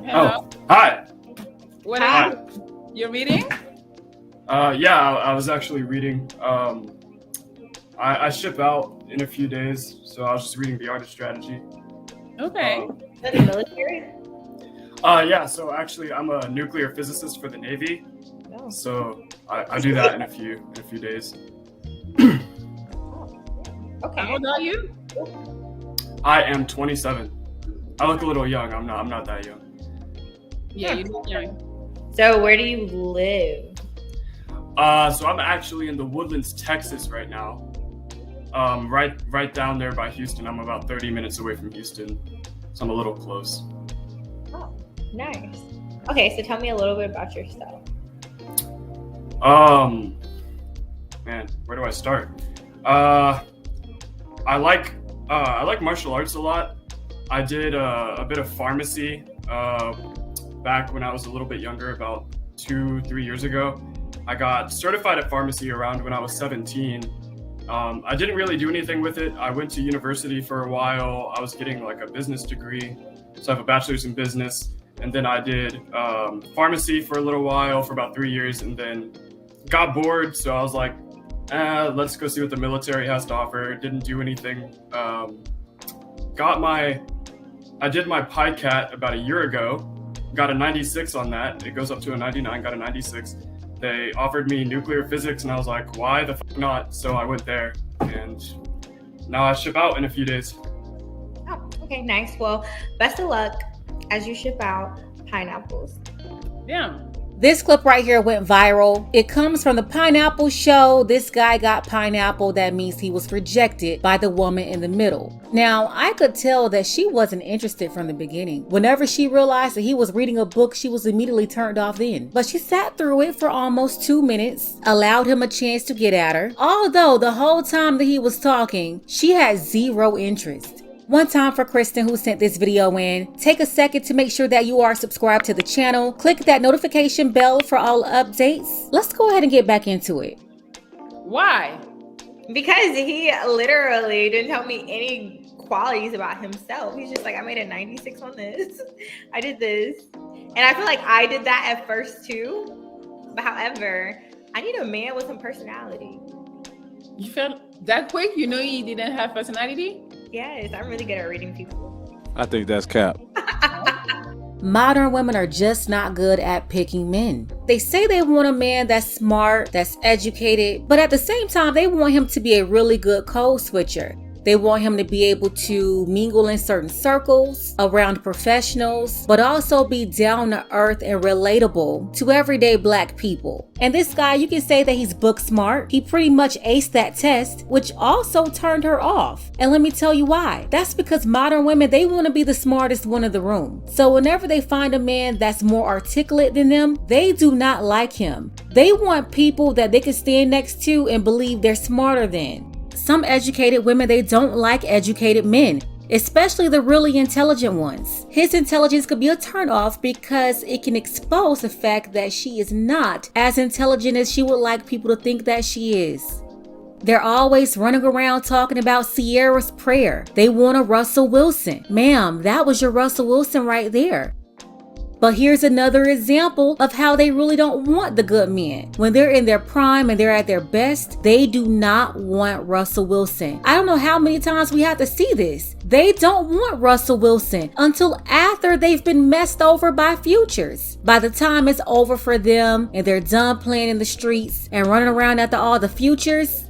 Hello. Oh, hi. What Hi. are you reading? Yeah, I was actually reading. I ship out in a few days, so I was just reading The Art of Strategy. Okay. For the military? Yeah, so actually I'm a nuclear physicist for the Navy, No. so I do that in a few days. Okay. How old are you? I am 27. I look a little young. I'm not that young. Yeah, you look young. So where do you live? So I'm actually in the Woodlands, Texas right now. Right down there by Houston. I'm about 30 minutes away from Houston, so I'm a little close. Oh, nice. Okay, so tell me a little bit about yourself. Man, where do I start? I like martial arts a lot. I did a bit of pharmacy back when I was a little bit younger, about 2-3 years ago. I got certified at pharmacy around when I was 17. I didn't really do anything with it. I went to university for a while. I was getting like a business degree, so I have a bachelor's in business. And then I did pharmacy for a little while, for about 3 years, and then got bored. So I was like, let's go see what the military has to offer. Didn't do anything. I did my PICAT about a year ago. Got a 96 on that. It goes up to a 99. Got a 96. They offered me nuclear physics, and I was like, why the fuck not? So I went there, and now I ship out in a few days. Oh, okay, nice. Well, best of luck as you ship out pineapples. Yeah. This clip right here went viral. It comes from the Pineapple Show. This guy got pineapple. That means he was rejected by the woman in the middle. Now, I could tell that she wasn't interested from the beginning. Whenever she realized that he was reading a book, she was immediately turned off then. But she sat through it for almost 2 minutes, allowed him a chance to get at her. Although the whole time that he was talking, she had zero interest. One time for Kristen, who sent this video in. Take a second to make sure that you are subscribed to the channel. Click that notification bell for all updates. Let's go ahead and get back into it. Why? Because he literally didn't tell me any qualities about himself. He's just like, I made a 96 on this. I did this. And I feel like I did that at first too. But however, I need a man with some personality. You felt that quick? You know you didn't have personality? Yes, I'm really good at reading people. I think that's cap. Modern women are just not good at picking men. They say they want a man that's smart, that's educated, but at the same time, they want him to be a really good code switcher. They want him to be able to mingle in certain circles, around professionals, but also be down to earth and relatable to everyday Black people. And this guy, you can say that he's book smart. He pretty much aced that test, which also turned her off. And let me tell you why. That's because modern women, they want to be the smartest one in the room. So whenever they find a man that's more articulate than them, they do not like him. They want people that they can stand next to and believe they're smarter than. Some educated women, they don't like educated men, especially the really intelligent ones. His intelligence could be a turnoff because it can expose the fact that she is not as intelligent as she would like people to think that she is. They're always running around talking about Sierra's prayer. They want a Russell Wilson. Ma'am, that was your Russell Wilson right there. But here's another example of how they really don't want the good men. When they're in their prime and they're at their best, they do not want Russell Wilson. I don't know how many times we have to see this. They don't want Russell Wilson until after they've been messed over by futures. By the time it's over for them and they're done playing in the streets and running around after all the futures,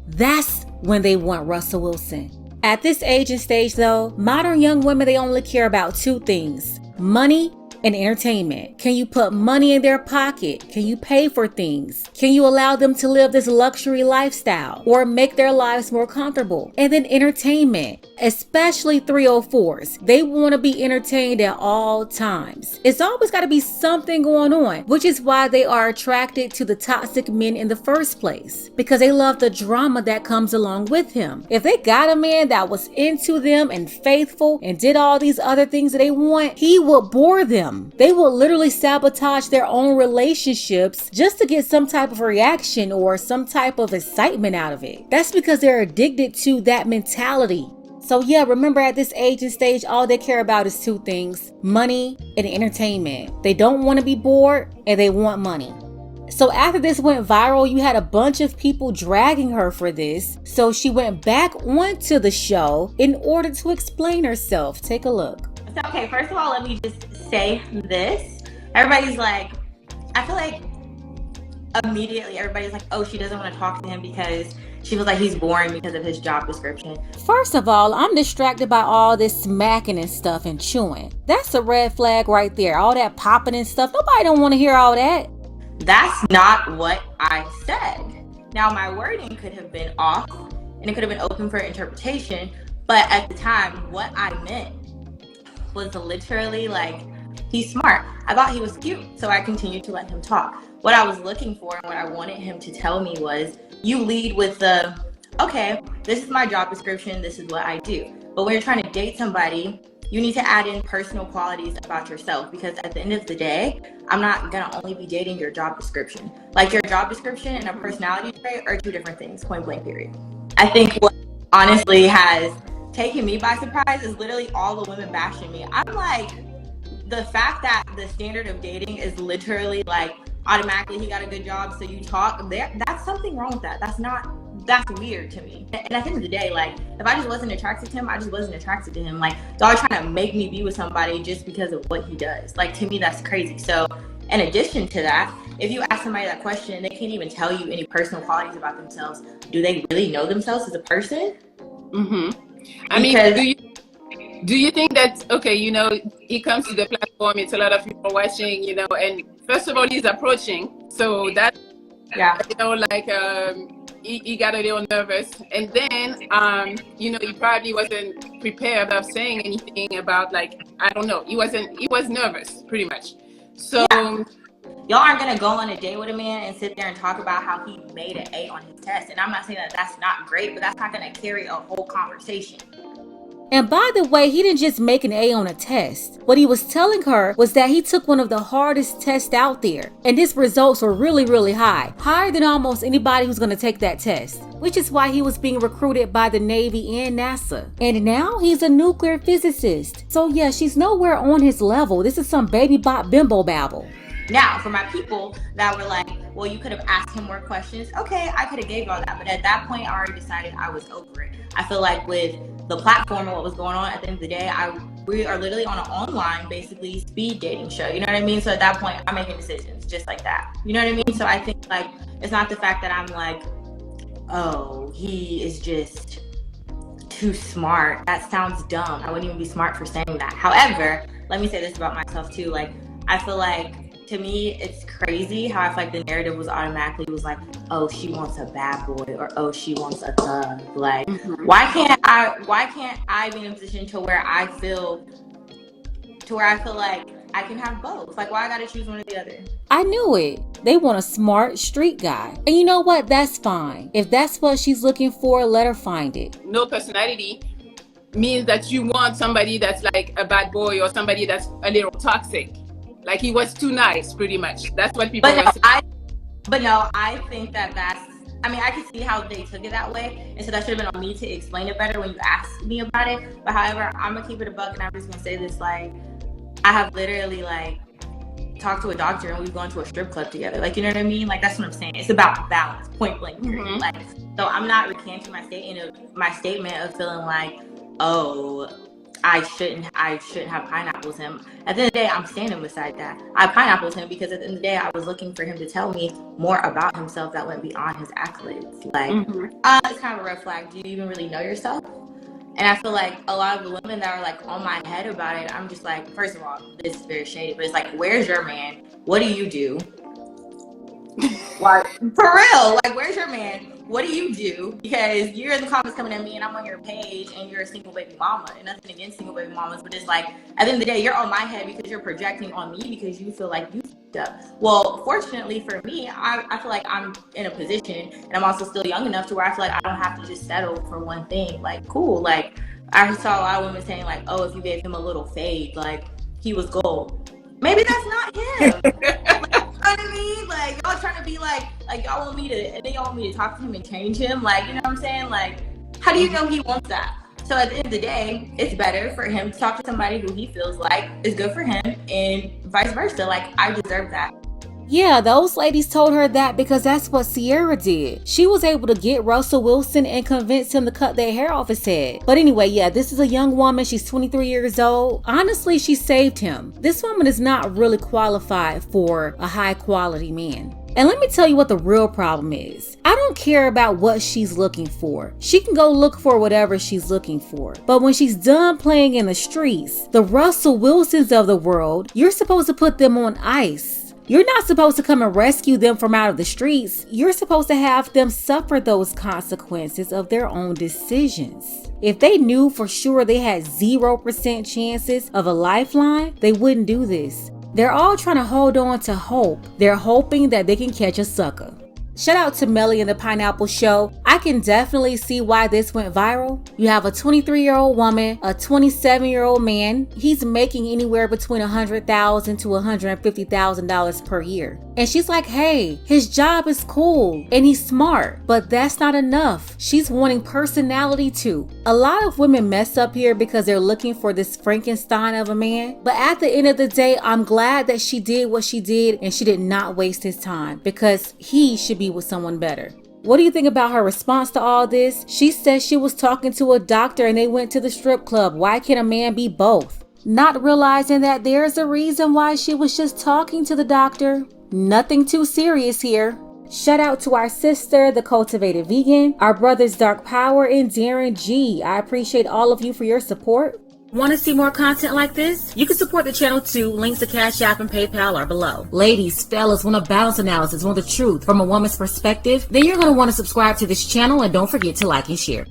that's when they want Russell Wilson. At this age and stage though, modern young women, they only care about 2 things: money and entertainment. Can you put money in their pocket? Can you pay for things? Can you allow them to live this luxury lifestyle or make their lives more comfortable? And then entertainment, especially 304s. They want to be entertained at all times. It's always got to be something going on, which is why they are attracted to the toxic men in the first place, because they love the drama that comes along with him. If they got a man that was into them and faithful and did all these other things that they want, he would bore them. They will literally sabotage their own relationships just to get some type of reaction or some type of excitement out of it. That's because they're addicted to that mentality. So yeah, remember at this age and stage, all they care about is two things: money and entertainment. They don't want to be bored and they want money. So after this went viral, you had a bunch of people dragging her for this. So she went back onto the show in order to explain herself. Take a look. So, okay, first of all, let me just say this. Everybody's like, I feel like immediately everybody's like, oh, she doesn't want to talk to him because she feels like he's boring because of his job description. First of all, I'm distracted by all this smacking and stuff and chewing. That's a red flag right there. All that popping and stuff. Nobody don't want to hear all that. That's not what I said. Now, my wording could have been off and it could have been open for interpretation, but at the time, what I meant was literally like, he's smart. I thought he was cute, so I continued to let him talk. What I was looking for and what I wanted him to tell me was, you lead with the, okay, this is my job description, this is what I do. But when you're trying to date somebody, you need to add in personal qualities about yourself, because at the end of the day, I'm not gonna only be dating your job description. Like, your job description and a personality trait are two different things, point blank period. I think what honestly has taken me by surprise is literally all the women bashing me. I'm like, the fact that the standard of dating is literally like automatically he got a good job, so you talk, that's something wrong with that. That's weird to me. And at the end of the day, like, if I just wasn't attracted to him, I just wasn't attracted to him. Like, y'all are trying to make me be with somebody just because of what he does. Like, to me, that's crazy. So in addition to that, if you ask somebody that question, they can't even tell you any personal qualities about themselves. Do they really know themselves as a person? I mean, do you think that, okay, you know, he comes to the platform, it's a lot of people watching, you know, and first of all, he's approaching. So that, yeah, you know, like, he got a little nervous, and then you know, he probably wasn't prepared of saying anything about, like, I don't know, he was nervous pretty much. So yeah. Y'all aren't gonna go on a date with a man and sit there and talk about how he made an A on his test. And I'm not saying that that's not great, but that's not gonna carry a whole conversation. And by the way, he didn't just make an A on a test. What he was telling her was that he took one of the hardest tests out there. And his results were really, really high. Higher than almost anybody who's going to take that test. Which is why he was being recruited by the Navy and NASA. And now he's a nuclear physicist. So yeah, she's nowhere on his level. This is some baby bop bimbo babble. Now, for my people that were like, well, you could have asked him more questions. Okay, I could have gave y'all that. But at that point, I already decided I was over it. I feel like with the platform and what was going on, at the end of the day, we are literally on an online, basically, speed dating show. You know what I mean? So at that point, I'm making decisions just like that. You know what I mean? So I think, like, it's not the fact that I'm like, oh, he is just too smart. That sounds dumb. I wouldn't even be smart for saying that. However, let me say this about myself too. Like, I feel like, to me, it's crazy how I feel like the narrative was automatically was like, oh, she wants a bad boy, or oh, she wants a thug. Like, why can't I be in a position to where I feel like I can have both? Like, why I gotta choose one or the other? I knew it. They want a smart street guy. And you know what? That's fine. If that's what she's looking for, let her find it. no personality means that you want somebody that's like a bad boy or somebody that's a little toxic. Like, he was too nice, pretty much. That's what people want to say. I think that's, I mean, I can see how they took it that way. And so that should have been on me to explain it better when you asked me about it. But however, I'm going to keep it a buck, and I'm just going to say this, like, I have literally, like, talked to a doctor and we've gone to a strip club together. Like, you know what I mean? Like, that's what I'm saying. It's about balance, point blank. Like, so I'm not recanting my statement of feeling like, oh, I shouldn't have pineapples him. At the end of the day, I'm standing beside that. I pineapples him because at the end of the day, I was looking for him to tell me more about himself that went beyond his accolades. Like, it's kind of a red flag. Do you even really know yourself? And I feel like a lot of the women that are like on my head about it, I'm just like, first of all, this is very shady, but it's like, where's your man? What do you do? Like, for real, like, where's your man? What do you do? Because you're in the comments coming at me and I'm on your page and you're a single baby mama. And nothing against single baby mamas, but it's like, at the end of the day, you're on my head because you're projecting on me because you feel like you f***ed up. Well, fortunately for me, I feel like I'm in a position, and I'm also still young enough to where I feel like I don't have to just settle for one thing. Like, cool. Like, I saw a lot of women saying like, oh, if you gave him a little fade, like, he was gold. Maybe that's not him. Like, you know what I mean? Like, y'all trying to be like y'all want me to, and then y'all want me to talk to him and change him. Like, you know what I'm saying? Like, how do you know he wants that? So at the end of the day, it's better for him to talk to somebody who he feels like is good for him, and vice versa. Like, I deserve that. Yeah, those ladies told her that because that's what Sierra did. She was able to get Russell Wilson and convince him to cut their hair off his head. But anyway, yeah, this is a young woman. She's 23 years old. Honestly, she saved him. This woman is not really qualified for a high quality man. And let me tell you what the real problem is. I don't care about what she's looking for. She can go look for whatever she's looking for. But when she's done playing in the streets, the Russell Wilsons of the world, you're supposed to put them on ice. You're not supposed to come and rescue them from out of the streets. You're supposed to have them suffer those consequences of their own decisions. If they knew for sure they had 0% chances of a lifeline, they wouldn't do this. They're all trying to hold on to hope. They're hoping that they can catch a sucker. Shout out to Melly and the Pineapple Show. I can definitely see why this went viral. You have a 23-year-old woman, a 27-year-old man. He's making anywhere between $100,000 to $150,000 per year. And she's like, hey, his job is cool and he's smart, but that's not enough. She's wanting personality too. A lot of women mess up here because they're looking for this Frankenstein of a man. But at the end of the day, I'm glad that she did what she did and she did not waste his time, because he should be with someone better. What do you think about her response to all this? She says she was talking to a doctor and they went to the strip club. Why can't a man be both? Not realizing that there's a reason why she was just talking to the doctor. Nothing too serious here. Shout out to our sister, the Cultivated Vegan, our brothers Dark Power and Darren G. I appreciate all of you for your support. Want to see more content like this? You can support the channel too. Links to Cash App and PayPal are below. Ladies, fellas, want a balance analysis, want the truth from a woman's perspective? Then you're going to want to subscribe to this channel and don't forget to like and share.